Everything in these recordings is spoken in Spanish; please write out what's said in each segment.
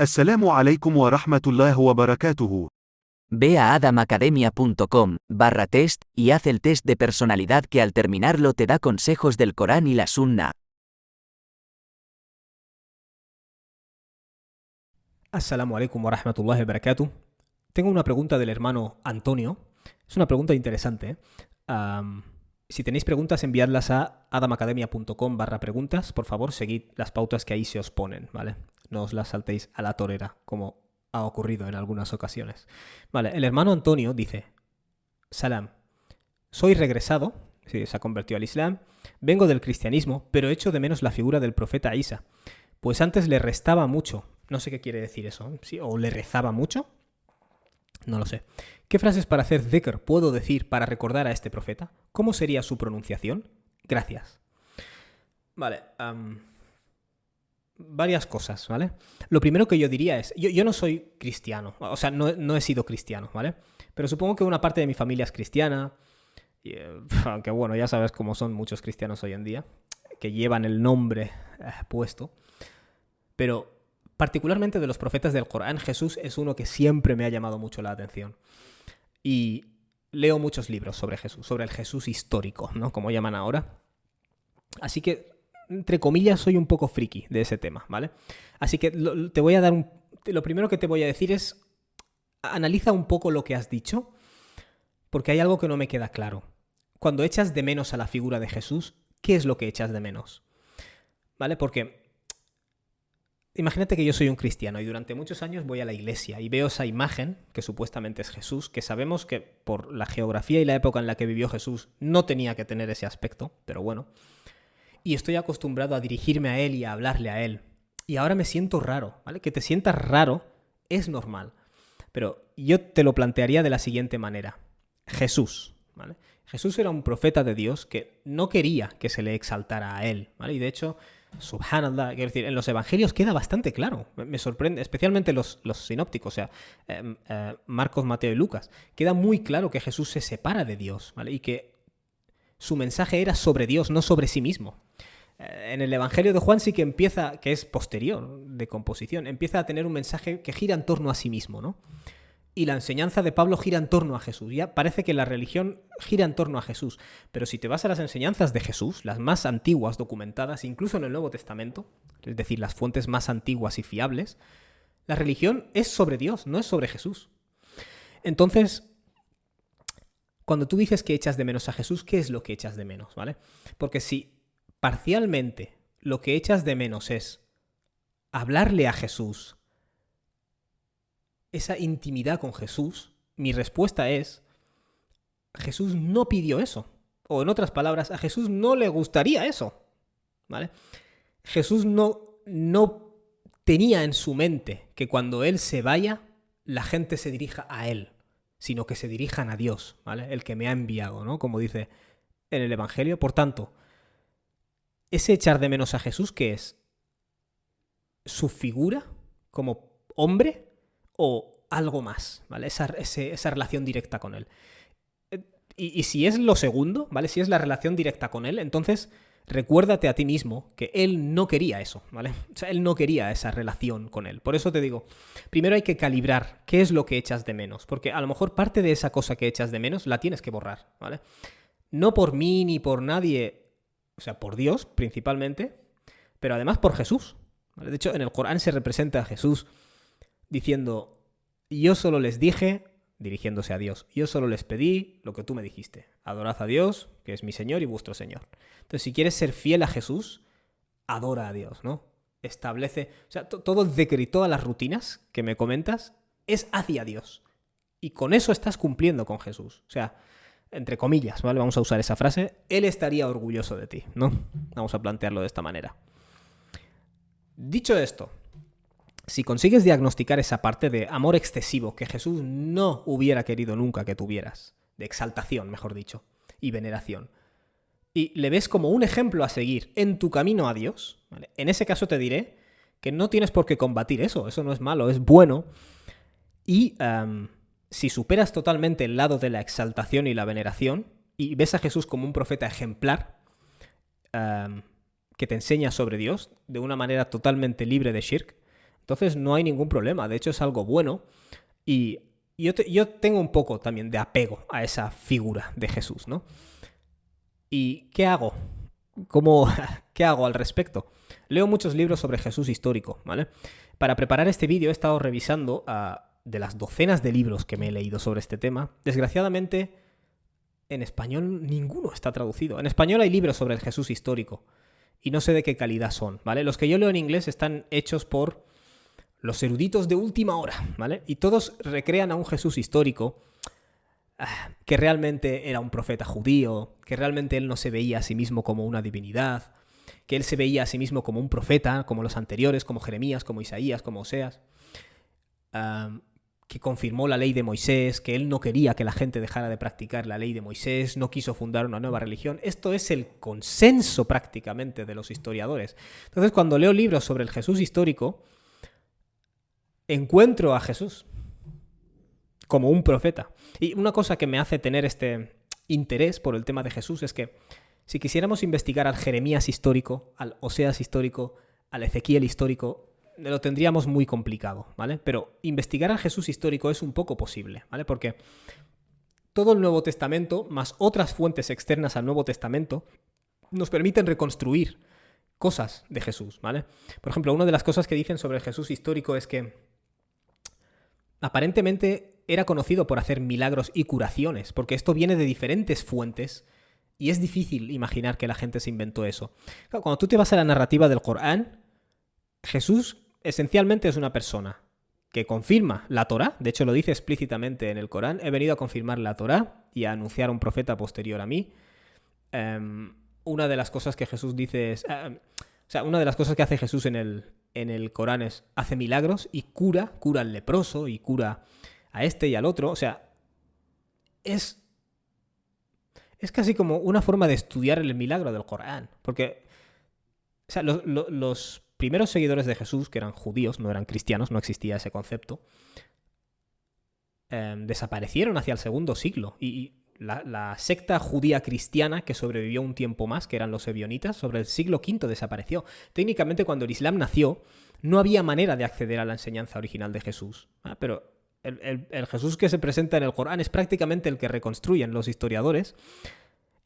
السلام عليكم ورحمة الله وبركاته. Ve a adamacademia.com/test y haz el test de personalidad que al terminarlo te da consejos del Corán y la Sunna. Assalamu alaikum wa rahmatullahi wa barakatuh. Tengo una pregunta del hermano Antonio. Es una pregunta interesante, ¿eh? Si tenéis preguntas, enviadlas a adamacademia.com/preguntas. Por favor, seguid las pautas que ahí se os ponen, ¿vale? No os las saltéis a la torera, como ha ocurrido en algunas ocasiones. Vale, el hermano Antonio dice: Salam, soy regresado, sí, se ha convertido al Islam, vengo del cristianismo, pero echo de menos la figura del profeta Isa, pues antes le restaba mucho. No sé qué quiere decir eso, ¿eh? ¿Sí? ¿O le rezaba mucho? No lo sé. ¿Qué frases para hacer dhikr puedo decir para recordar a este profeta? ¿Cómo sería su pronunciación? Gracias. Vale, varias cosas, ¿vale? Lo primero que yo diría es, yo no soy cristiano, o sea, no he sido cristiano, ¿vale? Pero supongo que una parte de mi familia es cristiana, y, aunque bueno, ya sabes cómo son muchos cristianos hoy en día, que llevan el nombre puesto, pero particularmente de los profetas del Corán, Jesús es uno que siempre me ha llamado mucho la atención. Y leo muchos libros sobre Jesús, sobre el Jesús histórico, ¿no? Como llaman ahora. Así que, entre comillas, soy un poco friki de ese tema, ¿vale? Así que te voy a dar lo primero que te voy a decir es, analiza un poco lo que has dicho, porque hay algo que no me queda claro. Cuando echas de menos a la figura de Jesús, ¿qué es lo que echas de menos? ¿Vale? Porque imagínate que yo soy un cristiano y durante muchos años voy a la iglesia y veo esa imagen, que supuestamente es Jesús, que sabemos que por la geografía y la época en la que vivió Jesús no tenía que tener ese aspecto, pero bueno. Y estoy acostumbrado a dirigirme a él y a hablarle a él. Y ahora me siento raro, ¿vale? Que te sientas raro es normal. Pero yo te lo plantearía de la siguiente manera. Jesús, ¿vale? Jesús era un profeta de Dios que no quería que se le exaltara a él, ¿vale? Y de hecho, subhanallah, quiero decir, en los evangelios queda bastante claro. Me sorprende, especialmente los sinópticos, o sea, Marcos, Mateo y Lucas. Queda muy claro que Jesús se separa de Dios, ¿vale? Y que su mensaje era sobre Dios, no sobre sí mismo. En el Evangelio de Juan sí que empieza, que es posterior de composición, empieza a tener un mensaje que gira en torno a sí mismo, ¿no? Y la enseñanza de Pablo gira en torno a Jesús. Ya parece que la religión gira en torno a Jesús. Pero si te vas a las enseñanzas de Jesús, las más antiguas documentadas, incluso en el Nuevo Testamento, es decir, las fuentes más antiguas y fiables, la religión es sobre Dios, no es sobre Jesús. Entonces, cuando tú dices que echas de menos a Jesús, ¿qué es lo que echas de menos? ¿Vale? Porque si parcialmente lo que echas de menos es hablarle a Jesús, esa intimidad con Jesús, mi respuesta es, Jesús no pidió eso. O en otras palabras, a Jesús no le gustaría eso, ¿vale? Jesús no tenía en su mente que cuando Él se vaya, la gente se dirija a Él, sino que se dirijan a Dios, ¿vale? El que me ha enviado, ¿no? Como dice en el Evangelio. Por tanto, ese echar de menos a Jesús, ¿qué es? ¿Su figura como hombre o algo más, ¿vale? Esa relación directa con Él. Y si es lo segundo, ¿vale? Si es la relación directa con Él, entonces recuérdate a ti mismo que Él no quería eso, ¿vale? O sea, Él no quería esa relación con Él. Por eso te digo, primero hay que calibrar qué es lo que echas de menos, porque a lo mejor parte de esa cosa que echas de menos la tienes que borrar, ¿vale? No por mí ni por nadie, o sea, por Dios principalmente, pero además por Jesús, ¿vale? De hecho, en el Corán se representa a Jesús diciendo: yo solo les dije, dirigiéndose a Dios, yo solo les pedí lo que tú me dijiste. Adorad a Dios, que es mi Señor y vuestro Señor. Entonces, si quieres ser fiel a Jesús, adora a Dios, ¿no? Establece, o sea, todo el dhikr y todas las rutinas que me comentas es hacia Dios. Y con eso estás cumpliendo con Jesús. O sea, entre comillas, ¿vale? Vamos a usar esa frase. Él estaría orgulloso de ti, ¿no? Vamos a plantearlo de esta manera. Dicho esto, si consigues diagnosticar esa parte de amor excesivo que Jesús no hubiera querido nunca que tuvieras, de exaltación, mejor dicho, y veneración, y le ves como un ejemplo a seguir en tu camino a Dios, ¿vale? En ese caso te diré que no tienes por qué combatir eso no es malo, es bueno. Y si superas totalmente el lado de la exaltación y la veneración, y ves a Jesús como un profeta ejemplar, que te enseña sobre Dios de una manera totalmente libre de shirk, Entonces no hay ningún problema, de hecho es algo bueno. Y yo tengo un poco también de apego a esa figura de Jesús, ¿no? ¿Y qué hago? ¿Qué hago al respecto? Leo muchos libros sobre Jesús histórico, ¿vale? Para preparar este vídeo he estado revisando de las docenas de libros que me he leído sobre este tema. Desgraciadamente, en español ninguno está traducido. En español hay libros sobre el Jesús histórico y no sé de qué calidad son, ¿vale? Los que yo leo en inglés están hechos por los eruditos de última hora, ¿vale? Y todos recrean a un Jesús histórico que realmente era un profeta judío, que realmente él no se veía a sí mismo como una divinidad, que él se veía a sí mismo como un profeta, como los anteriores, como Jeremías, como Isaías, como Oseas, que confirmó la ley de Moisés, que él no quería que la gente dejara de practicar la ley de Moisés, no quiso fundar una nueva religión. Esto es el consenso prácticamente de los historiadores. Entonces, cuando leo libros sobre el Jesús histórico, encuentro a Jesús como un profeta. Y una cosa que me hace tener este interés por el tema de Jesús es que si quisiéramos investigar al Jeremías histórico, al Oseas histórico, al Ezequiel histórico, lo tendríamos muy complicado, ¿vale? Pero investigar al Jesús histórico es un poco posible, ¿vale? Porque todo el Nuevo Testamento, más otras fuentes externas al Nuevo Testamento, nos permiten reconstruir cosas de Jesús, ¿vale? Por ejemplo, una de las cosas que dicen sobre el Jesús histórico es que aparentemente era conocido por hacer milagros y curaciones, porque esto viene de diferentes fuentes y es difícil imaginar que la gente se inventó eso. Claro, cuando tú te vas a la narrativa del Corán, Jesús esencialmente es una persona que confirma la Torá, de hecho lo dice explícitamente en el Corán, he venido a confirmar la Torá y a anunciar a un profeta posterior a mí. Una de las cosas que Jesús dice es... una de las cosas que hace Jesús en el Corán es hace milagros y cura al leproso y cura a este y al otro. O sea, es casi como una forma de estudiar el milagro del Corán. Porque los primeros seguidores de Jesús, que eran judíos, no eran cristianos, no existía ese concepto, desaparecieron hacia el segundo siglo. Y la secta judía cristiana que sobrevivió un tiempo más, que eran los ebionitas, sobre el siglo V desapareció. Técnicamente, cuando el Islam nació, no había manera de acceder a la enseñanza original de Jesús. Pero el Jesús que se presenta en el Corán es prácticamente el que reconstruyen los historiadores.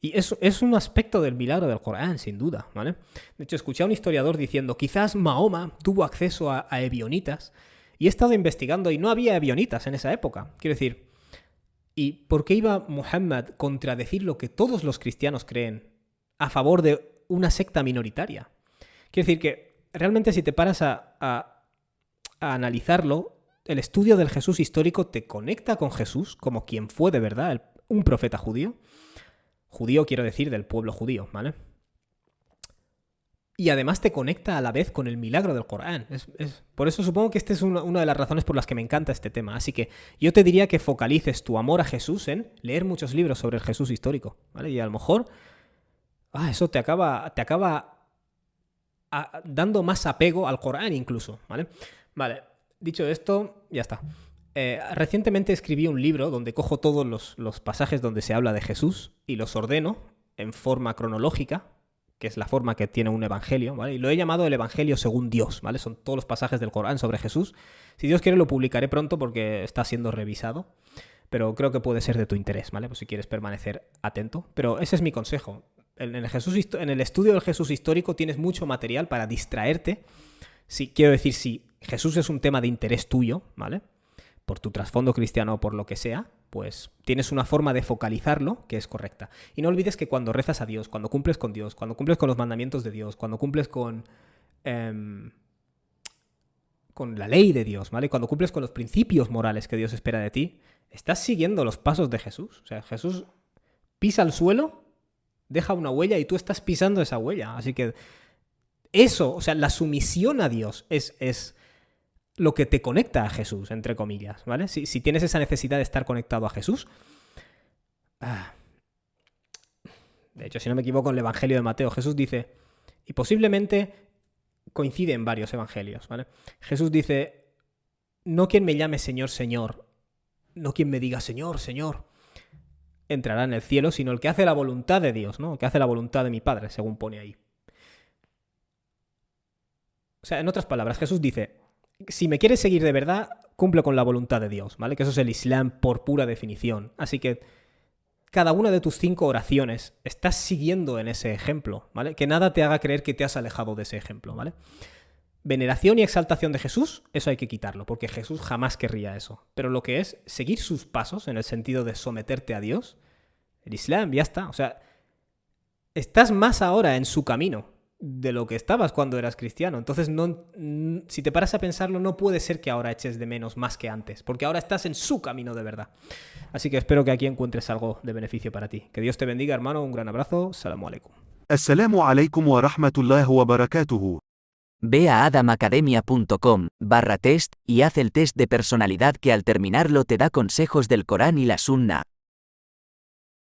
Y eso es un aspecto del milagro del Corán, sin duda, ¿vale? De hecho, escuché a un historiador diciendo, quizás Mahoma tuvo acceso a ebionitas, y he estado investigando y no había ebionitas en esa época. Quiero decir, ¿y por qué iba Muhammad a contradecir lo que todos los cristianos creen a favor de una secta minoritaria? Quiero decir que realmente si te paras a analizarlo, el estudio del Jesús histórico te conecta con Jesús como quien fue de verdad un profeta judío. Judío quiero decir del pueblo judío, ¿vale? Y además te conecta a la vez con el milagro del Corán. Por eso supongo que esta es una de las razones por las que me encanta este tema. Así que yo te diría que focalices tu amor a Jesús en leer muchos libros sobre el Jesús histórico, ¿vale? Y a lo mejor eso te acaba dando más apego al Corán incluso, ¿vale? Vale, dicho esto, ya está. Recientemente escribí un libro donde cojo todos los pasajes donde se habla de Jesús y los ordeno en forma cronológica, que es la forma que tiene un evangelio, ¿vale? Y lo he llamado el Evangelio según Dios, ¿vale? Son todos los pasajes del Corán sobre Jesús. Si Dios quiere lo publicaré pronto porque está siendo revisado, pero creo que puede ser de tu interés, ¿vale? Pues si quieres permanecer atento. Pero ese es mi consejo. En el estudio del Jesús histórico tienes mucho material para distraerte. Quiero decir, si Jesús es un tema de interés tuyo, ¿vale? Por tu trasfondo cristiano o por lo que sea, pues tienes una forma de focalizarlo que es correcta. Y no olvides que cuando rezas a Dios, cuando cumples con Dios, cuando cumples con los mandamientos de Dios, cuando cumples con la ley de Dios, ¿vale? Cuando cumples con los principios morales que Dios espera de ti, estás siguiendo los pasos de Jesús. O sea, Jesús pisa el suelo, deja una huella y tú estás pisando esa huella. Así que eso, o sea, la sumisión a Dios es lo que te conecta a Jesús, entre comillas, ¿vale? Si tienes esa necesidad de estar conectado a Jesús... De hecho, si no me equivoco, en el Evangelio de Mateo, Jesús dice, y posiblemente coincide en varios evangelios, ¿vale? Jesús dice, no quien me llame Señor, Señor, no quien me diga Señor, Señor, entrará en el cielo, sino el que hace la voluntad de Dios, ¿no? El que hace la voluntad de mi Padre, según pone ahí. O sea, en otras palabras, Jesús dice, si me quieres seguir de verdad, cumple con la voluntad de Dios, ¿vale? Que eso es el Islam por pura definición. Así que cada una de tus 5 oraciones estás siguiendo en ese ejemplo, ¿vale? Que nada te haga creer que te has alejado de ese ejemplo, ¿vale? Veneración y exaltación de Jesús, eso hay que quitarlo, porque Jesús jamás querría eso. Pero lo que es seguir sus pasos, en el sentido de someterte a Dios, el Islam, ya está. O sea, estás más ahora en su camino de lo que estabas cuando eras cristiano. Entonces, si te paras a pensarlo, no puede ser que ahora eches de menos más que antes, porque ahora estás en su camino de verdad. Así que espero que aquí encuentres algo de beneficio para ti. Que Dios te bendiga, hermano. Un gran abrazo. Salamu alaikum. السلام عليكم ورحمة الله وبركاته. Ve a adamacademia.com/test y haz el test de personalidad que al terminarlo te da consejos del Corán y la Sunna.